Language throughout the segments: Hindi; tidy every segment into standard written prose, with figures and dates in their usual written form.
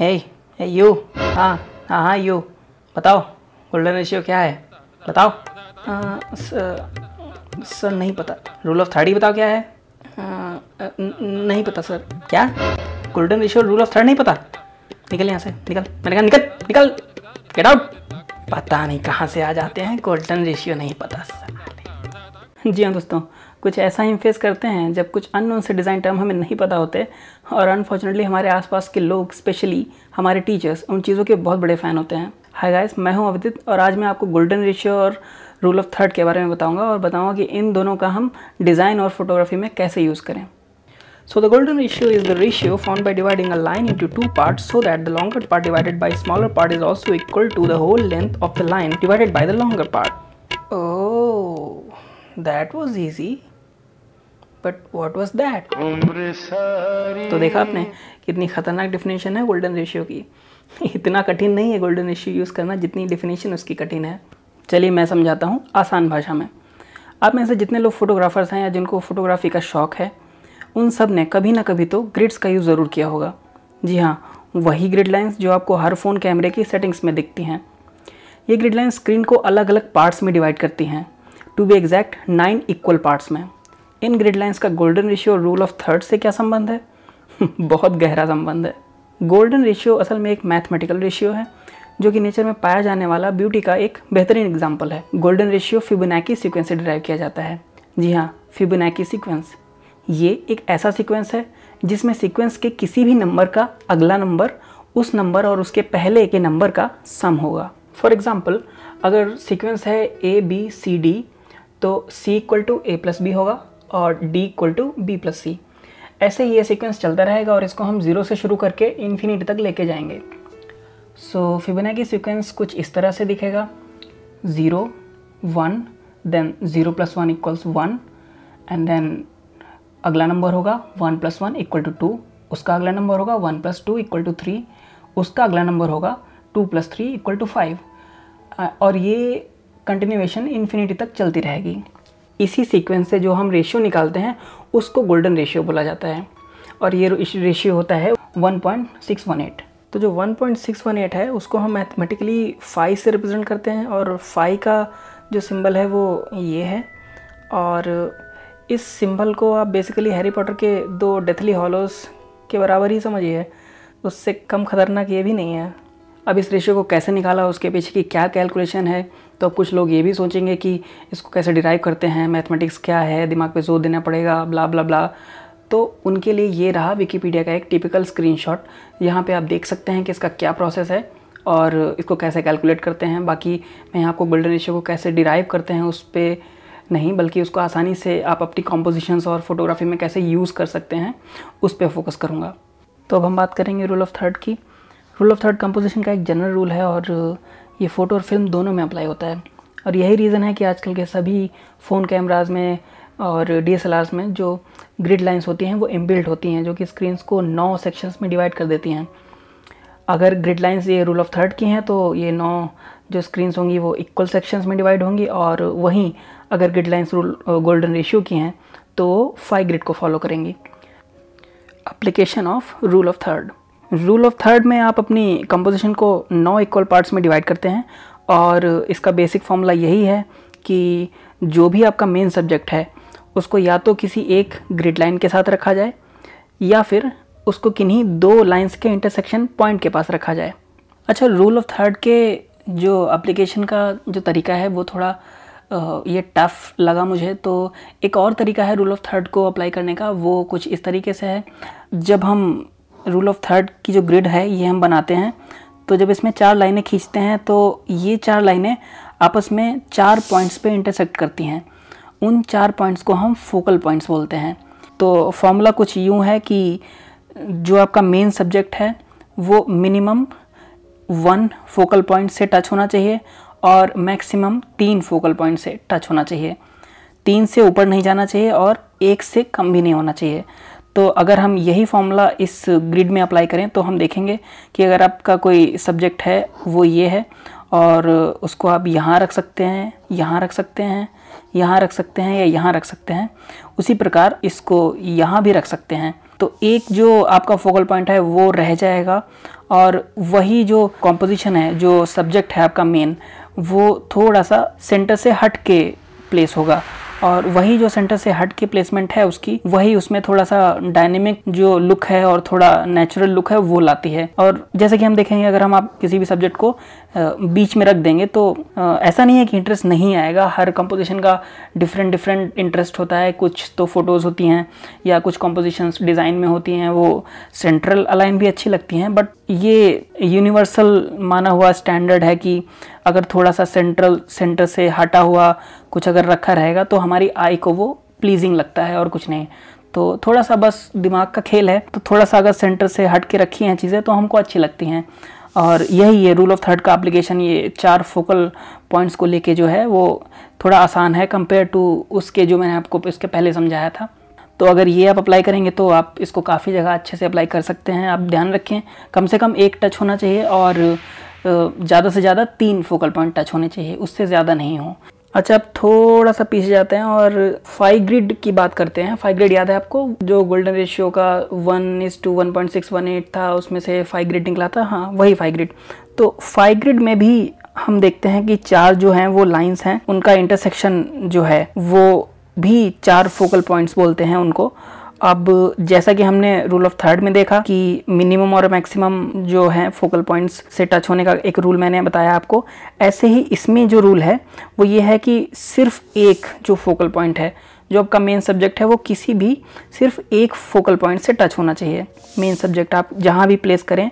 हे हे यू, हाँ हाँ हाँ यू, बताओ गोल्डन रेशियो क्या है, बताओ। सर नहीं पता। रूल ऑफ थर्ड ही बताओ क्या है। नहीं पता सर। क्या golden ratio rule of third नहीं पता? निकल यहाँ से, निकल। मैंने कहा निकल निकल, गेट आउट। पता नहीं कहाँ से आ जाते हैं, गोल्डन रेशियो नहीं पता सर। जी हाँ दोस्तों, कुछ ऐसा ही फेस करते हैं जब कुछ अननोन से डिज़ाइन टर्म हमें नहीं पता होते और अनफॉर्चुनेटली हमारे आसपास के लोग, स्पेशली हमारे टीचर्स, उन चीज़ों के बहुत बड़े फ़ैन होते हैं। हाय गाइस, मैं हूं अवदित और आज मैं आपको गोल्डन रेशियो और रूल ऑफ थर्ड के बारे में बताऊंगा और बताऊंगा कि इन दोनों का हम डिज़ाइन और फोटोग्राफी में कैसे यूज़ करें। So the golden ratio is the ratio found by dividing a line into two parts so that the longer part divided by smaller part is also equal to the whole length of the line divided by the longer part. Oh, that was easy. But what was that? तो देखा आपने कितनी खतरनाक डेफिनेशन है गोल्डन रेशियो की। इतना कठिन नहीं है गोल्डन रेशियो यूज़ करना जितनी डेफिनेशन उसकी कठिन है। चलिए मैं समझाता हूँ आसान भाषा में। आप में से जितने लोग फोटोग्राफर्स हैं या जिनको फोटोग्राफी का शौक़ है, उन सब ने कभी ना कभी तो ग्रिड्स का यूज़ ज़रूर किया होगा। जी हाँ, वही ग्रिड लाइंस जो आपको हर फ़ोन कैमरे की सेटिंग्स में दिखती हैं। ये ग्रिड लाइंस स्क्रीन को अलग अलग पार्ट्स में डिवाइड करती हैं, to be exact 9 equal parts में। इन ग्रिड लाइंस का गोल्डन रेशियो और रूल ऑफ थर्ड से क्या संबंध है? बहुत गहरा संबंध है। गोल्डन रेशियो असल में एक मैथमेटिकल रेशियो है जो कि नेचर में पाया जाने वाला ब्यूटी का एक बेहतरीन एग्जाम्पल है। गोल्डन रेशियो फिबोनाची सीक्वेंस से डिराइव किया जाता है। जी हाँ, फिबोनाची सीक्वेंस। ये एक ऐसा सीक्वेंस है जिसमें सीक्वेंस के किसी भी नंबर का अगला नंबर उस नंबर और उसके पहले के नंबर का सम होगा। फॉर एग्जाम्पल, अगर सीक्वेंस है ए बी सी डी, तो C equal to A plus B होगा और D equal to B plus C. ऐसे ही ये सीक्वेंस चलता रहेगा और इसको हम ज़ीरो से शुरू करके इन्फिनिटी तक लेके जाएंगे। सो फिबोनाची सीक्वेंस कुछ इस तरह से दिखेगा: 0 1, देन 0 + 1 = 1, एंड देन अगला नंबर होगा 1 + 1 = 2, उसका अगला नंबर होगा 1 + 2 = 3, उसका अगला नंबर होगा 2 + 3 = 5, और ये कंटिन्यूएशन इन्फिनिटी तक चलती रहेगी। इसी सीक्वेंस से जो हम रेशियो निकालते हैं उसको गोल्डन रेशियो बोला जाता है और ये रेशियो होता है 1.618। तो जो 1.618 है उसको हम मैथमेटिकली 5 से रिप्रेजेंट करते हैं और 5 का जो सिंबल है वो ये है। और इस सिंबल को आप बेसिकली हैरी पॉटर के 2 डेथली हॉलोस के बराबर ही समझिए, उससे कम खतरनाक ये भी नहीं है। अब इस रेशियो को कैसे निकाला, उसके पीछे की क्या कैलकुलेशन है, तो अब कुछ लोग ये भी सोचेंगे कि इसको कैसे डिराइव करते हैं, मैथमेटिक्स क्या है, दिमाग पे जोर देना पड़ेगा, ब्ला ब्ला ब्ला। तो उनके लिए ये रहा विकिपीडिया का एक टिपिकल स्क्रीनशॉट। यहाँ पे आप देख सकते हैं कि इसका क्या प्रोसेस है और इसको कैसे कैलकुलेट करते हैं। बाकी मैं आपको गोल्डन रेशियो को कैसे डिराइव करते हैं उस पर नहीं, बल्कि उसको आसानी से आप अपनी कॉम्पोजिशंस और फोटोग्राफी में कैसे यूज़ कर सकते हैं उस पर फोकस करूँगा। तो अब हम बात करेंगे रूल ऑफ थर्ड की। रूल ऑफ थर्ड कंपोजिशन का एक जनरल रूल है और ये फ़ोटो और फिल्म दोनों में अप्लाई होता है। और यही रीज़न है कि आजकल के सभी फ़ोन कैमराज में और DSLRs में जो ग्रिड लाइंस होती हैं वो इनबिल्ट होती हैं, जो कि स्क्रीन्स को 9 सेक्शंस में डिवाइड कर देती हैं। अगर ग्रिड लाइंस ये रूल ऑफ थर्ड की हैं तो ये 9 जो स्क्रीन्स होंगी वो इक्वल सेक्शंस में डिवाइड होंगी, और वहीं अगर ग्रिड लाइंस गोल्डन रेशियो की हैं तो 5 ग्रिड को फॉलो करेंगी। Application of rule of third. Rule of third में आप अपनी कंपोजिशन को 9 इक्वल पार्ट्स में डिवाइड करते हैं और इसका बेसिक फॉर्मूला यही है कि जो भी आपका मेन सब्जेक्ट है उसको या तो किसी एक ग्रिड लाइन के साथ रखा जाए या फिर उसको किन्हीं 2 लाइंस के इंटरसेक्शन पॉइंट के पास रखा जाए। अच्छा, रूल ऑफ थर्ड के जो एप्लीकेशन का जो तरीका है वो थोड़ा ये टफ़ लगा मुझे। तो एक और तरीका है रूल ऑफ थर्ड को अप्लाई करने का, वो कुछ इस तरीके से है। जब हम रूल ऑफ थर्ड की जो ग्रिड है ये हम बनाते हैं, तो जब इसमें 4 लाइनें खींचते हैं तो ये 4 लाइनें आपस में 4 पॉइंट्स पे इंटरसेक्ट करती हैं। उन 4 पॉइंट्स को हम फोकल पॉइंट्स बोलते हैं। तो फॉर्मूला कुछ यूँ है कि जो आपका मेन सब्जेक्ट है वो मिनिमम 1 फोकल पॉइंट से टच होना चाहिए और मैक्सिमम 3 फोकल पॉइंट से टच होना चाहिए। 3 से ऊपर नहीं जाना चाहिए और 1 से कम भी नहीं होना चाहिए। तो अगर हम यही फॉर्मूला इस ग्रिड में अप्लाई करें तो हम देखेंगे कि अगर आपका कोई सब्जेक्ट है वो ये है और उसको आप यहाँ रख सकते हैं, यहाँ रख सकते हैं, यहाँ रख सकते हैं या यहाँ रख सकते हैं, उसी प्रकार इसको यहाँ भी रख सकते हैं। तो एक जो आपका फोकल पॉइंट है वो रह जाएगा, और वही जो कॉम्पोजिशन है, जो सब्जेक्ट है आपका मेन, वो थोड़ा सा सेंटर से हट के प्लेस होगा, और वही जो सेंटर से हट के प्लेसमेंट है उसकी, वही उसमें थोड़ा सा डायनेमिक जो लुक है और थोड़ा नेचुरल लुक है वो लाती है। और जैसे कि हम देखेंगे, अगर हम आप किसी भी सब्जेक्ट को बीच में रख देंगे तो ऐसा नहीं है कि इंटरेस्ट नहीं आएगा। हर कंपोजिशन का डिफरेंट डिफरेंट इंटरेस्ट होता है। कुछ तो फोटोज़ होती हैं या कुछ कंपोजिशंस डिज़ाइन में होती हैं, वो सेंट्रल अलाइन भी अच्छी लगती हैं, बट ये यूनिवर्सल माना हुआ स्टैंडर्ड है कि अगर थोड़ा सा सेंटर से हटा हुआ कुछ अगर रखा रहेगा तो हमारी आई को वो प्लीजिंग लगता है और कुछ नहीं। तो थोड़ा सा बस दिमाग का खेल है, तो थोड़ा सा अगर सेंटर से हट के रखी हैं चीज़ें तो हमको अच्छी लगती हैं। और यही है रूल ऑफ थर्ड का एप्लीकेशन। ये 4 फोकल पॉइंट्स को लेके जो है वो थोड़ा आसान है कंपेयर टू उसके जो मैंने आपको इसके पहले समझाया था। तो अगर ये आप अप्लाई करेंगे तो आप इसको काफ़ी जगह अच्छे से अप्लाई कर सकते हैं। आप ध्यान रखें, कम से कम 1 टच होना चाहिए और ज़्यादा से ज़्यादा 3 फोकल पॉइंट टच होने चाहिए, उससे ज़्यादा नहीं हो। अच्छा, अब थोड़ा सा पीछे जाते हैं और 5 ग्रिड की बात करते हैं। 5 ग्रिड याद है आपको, जो गोल्डन रेशियो का 1:1.618 था, उसमें से 5 ग्रिड निकला था। हाँ, वही 5 ग्रिड। तो 5 ग्रिड में भी हम देखते हैं कि 4 जो हैं वो लाइंस हैं, उनका इंटरसेक्शन जो है वो भी 4 फोकल पॉइंट्स बोलते हैं उनको। अब जैसा कि हमने रूल ऑफ थर्ड में देखा कि मिनिमम और मैक्सिमम जो है फोकल पॉइंट्स से टच होने का एक रूल मैंने बताया आपको, ऐसे ही इसमें जो रूल है वो ये है कि सिर्फ एक जो फोकल पॉइंट है, जो आपका मेन सब्जेक्ट है, वो किसी भी सिर्फ एक फोकल पॉइंट से टच होना चाहिए। मेन सब्जेक्ट आप जहाँ भी प्लेस करें,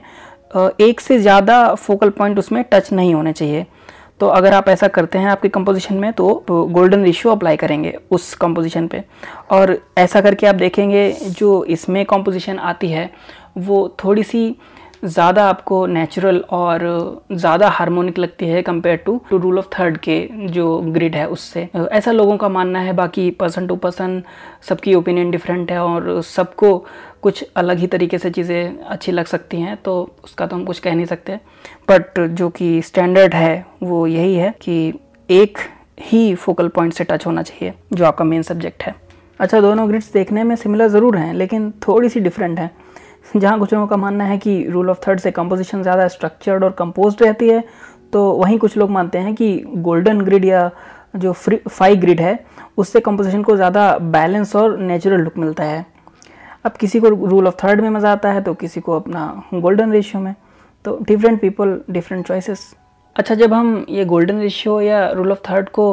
एक से ज़्यादा फोकल पॉइंट उसमें टच नहीं होने चाहिए। तो अगर आप ऐसा करते हैं आपके कंपोजिशन में तो गोल्डन रेशियो अप्लाई करेंगे उस कंपोजिशन पे। और ऐसा करके आप देखेंगे जो इसमें कंपोजिशन आती है वो थोड़ी सी ज़्यादा आपको नेचुरल और ज़्यादा हार्मोनिक लगती है compare to rule of third के जो ग्रिड है उससे। ऐसा लोगों का मानना है, बाकी पर्सन टू पर्सन सबकी ओपिनियन डिफरेंट है और सबको कुछ अलग ही तरीके से चीज़ें अच्छी लग सकती हैं, तो उसका तो हम कुछ कह नहीं सकते। बट जो कि स्टैंडर्ड है वो यही है कि एक ही फोकल पॉइंट से टच होना चाहिए जो आपका मेन सब्जेक्ट है। अच्छा, दोनों ग्रिड्स देखने में सिमिलर ज़रूर हैं लेकिन थोड़ी सी डिफरेंट है। जहाँ कुछ लोगों का मानना है कि रूल ऑफ थर्ड से कंपोजिशन ज़्यादा स्ट्रक्चर्ड और कंपोज्ड रहती है, तो वहीं कुछ लोग मानते हैं कि गोल्डन ग्रिड या जो 5 ग्रिड है उससे कंपोजिशन को ज़्यादा बैलेंस और नेचुरल लुक मिलता है। अब किसी को रूल ऑफ थर्ड में मज़ा आता है तो किसी को अपना गोल्डन रेशियो में, तो डिफरेंट पीपल डिफरेंट चॉइसेस। अच्छा, जब हम ये गोल्डन रेशियो या रूल ऑफ थर्ड को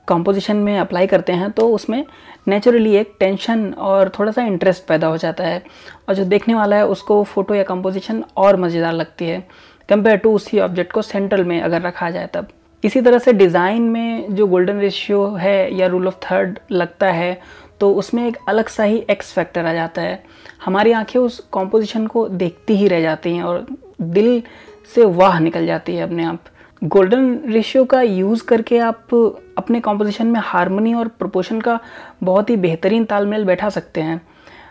कंपोजिशन में अप्लाई करते हैं तो उसमें नेचुरली एक टेंशन और थोड़ा सा इंटरेस्ट पैदा हो जाता है, और जो देखने वाला है उसको फ़ोटो या कंपोजिशन और मज़ेदार लगती है कंपेयर टू उसी ऑब्जेक्ट को सेंट्रल में अगर रखा जाए तब। इसी तरह से डिज़ाइन में जो गोल्डन रेशियो है या रूल ऑफ थर्ड लगता है तो उसमें एक अलग सा ही एक्स फैक्टर आ जाता है। हमारी आंखें उस कॉम्पोजिशन को देखती ही रह जाती हैं और दिल से वाह निकल जाती है अपने आप। गोल्डन रेशियो का यूज़ करके आप अपने कॉम्पोजिशन में हार्मनी और प्रोपोर्शन का बहुत ही बेहतरीन तालमेल बैठा सकते हैं।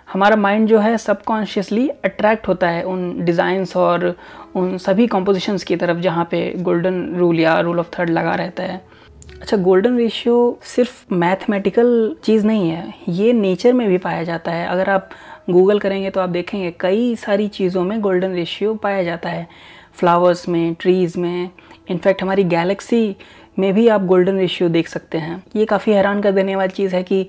हमारा माइंड जो है सबकॉन्शियसली अट्रैक्ट होता है उन डिज़ाइंस और उन सभी कॉम्पोजिशंस की तरफ जहाँ पे गोल्डन रूल या रूल ऑफ थर्ड लगा रहता है। अच्छा, गोल्डन रेशियो सिर्फ मैथमेटिकल चीज़ नहीं है, ये नेचर में भी पाया जाता है। अगर आप गूगल करेंगे तो आप देखेंगे कई सारी चीज़ों में गोल्डन रेशियो पाया जाता है। फ्लावर्स में, ट्रीज़ में, इनफैक्ट हमारी गैलेक्सी में भी आप गोल्डन रेशियो देख सकते हैं। ये काफ़ी हैरान कर देने वाली चीज़ है कि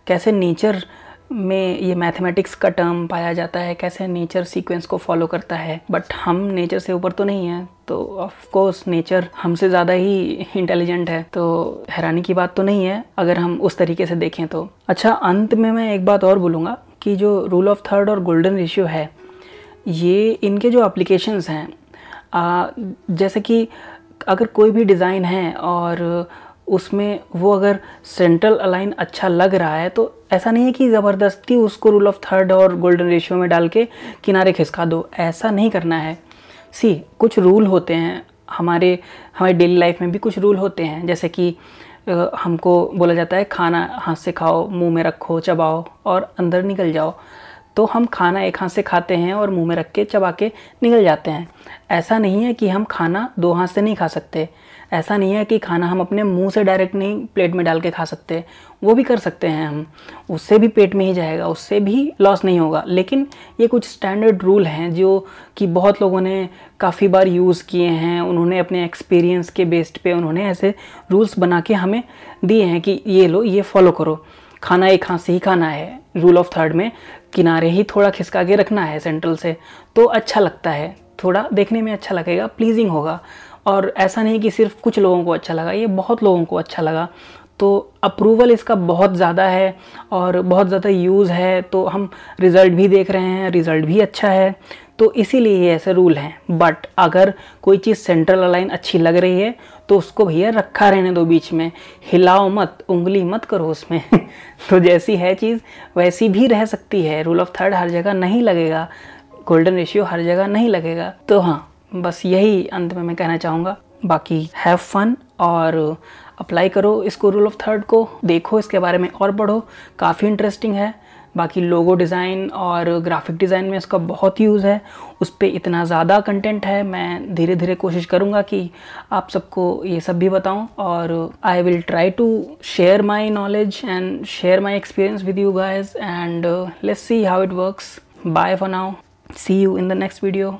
कैसे नेचर में ये मैथमेटिक्स का टर्म पाया जाता है, कैसे नेचर सीक्वेंस को फॉलो करता है। बट हम नेचर से ऊपर तो नहीं है, तो ऑफ कोर्स नेचर हमसे ज़्यादा ही इंटेलिजेंट है, तो हैरानी की बात तो नहीं है अगर हम उस तरीके से देखें तो। अच्छा, अंत में मैं एक बात और बोलूँगा कि जो रूल ऑफ थर्ड और गोल्डन रेशियो है, ये इनके जो एप्लीकेशंस हैं, जैसे कि अगर कोई भी डिज़ाइन है और उसमें वो अगर सेंट्रल अलाइन अच्छा लग रहा है तो ऐसा नहीं है कि ज़बरदस्ती उसको रूल ऑफ थर्ड और गोल्डन रेशियो में डाल के किनारे खिसका दो, ऐसा नहीं करना है। कुछ रूल होते हैं, हमारे डेली लाइफ में भी कुछ रूल होते हैं, जैसे कि हमको बोला जाता है खाना हाथ से खाओ, मुंह में रखो, चबाओ और अंदर निकल जाओ। तो हम खाना एक हाथ से खाते हैं और मुंह में रख के चबा के निकल जाते हैं। ऐसा नहीं है कि हम खाना दो हाथ से नहीं खा सकते, ऐसा नहीं है कि खाना हम अपने मुंह से डायरेक्ट नहीं प्लेट में डाल के खा सकते, वो भी कर सकते हैं हम, उससे भी पेट में ही जाएगा, उससे भी लॉस नहीं होगा। लेकिन ये कुछ स्टैंडर्ड रूल हैं जो कि बहुत लोगों ने काफ़ी बार यूज़ किए हैं, उन्होंने अपने एक्सपीरियंस के बेस्ड पे उन्होंने ऐसे रूल्स बना के हमें दिए हैं कि ये लो, ये फॉलो करो, खाना एक हाथ से ही खाना है। रूल ऑफ थर्ड में किनारे ही थोड़ा खिसका के रखना है सेंट्रल से, तो अच्छा लगता है, थोड़ा देखने में अच्छा लगेगा, प्लीजिंग होगा। और ऐसा नहीं कि सिर्फ कुछ लोगों को अच्छा लगा, ये बहुत लोगों को अच्छा लगा, तो अप्रूवल इसका बहुत ज़्यादा है और बहुत ज़्यादा यूज़ है, तो हम रिज़ल्ट भी देख रहे हैं, रिज़ल्ट भी अच्छा है, तो इसीलिए ये ऐसे रूल हैं। बट अगर कोई चीज़ सेंट्रल अलाइन अच्छी लग रही है तो उसको भैया रखा रहने दो, बीच में हिलाओ मत, उंगली मत करो उसमें तो जैसी है चीज़ वैसी भी रह सकती है। रूल ऑफ थर्ड हर जगह नहीं लगेगा, गोल्डन रेशियो हर जगह नहीं लगेगा। तो हाँ, बस यही अंत में मैं कहना चाहूँगा। बाकी हैव फन और अप्लाई करो इसको, रूल ऑफ थर्ड को देखो, इसके बारे में और पढ़ो, काफ़ी इंटरेस्टिंग है। बाकी लोगो डिज़ाइन और ग्राफिक डिज़ाइन में इसका बहुत यूज़ है, उस पर इतना ज़्यादा कंटेंट है। मैं धीरे धीरे कोशिश करूँगा कि आप सबको ये सब भी बताऊँ, और I will try to share my knowledge and share my experience with you guys, and let's see how it works. Bye for now, see you in the next video.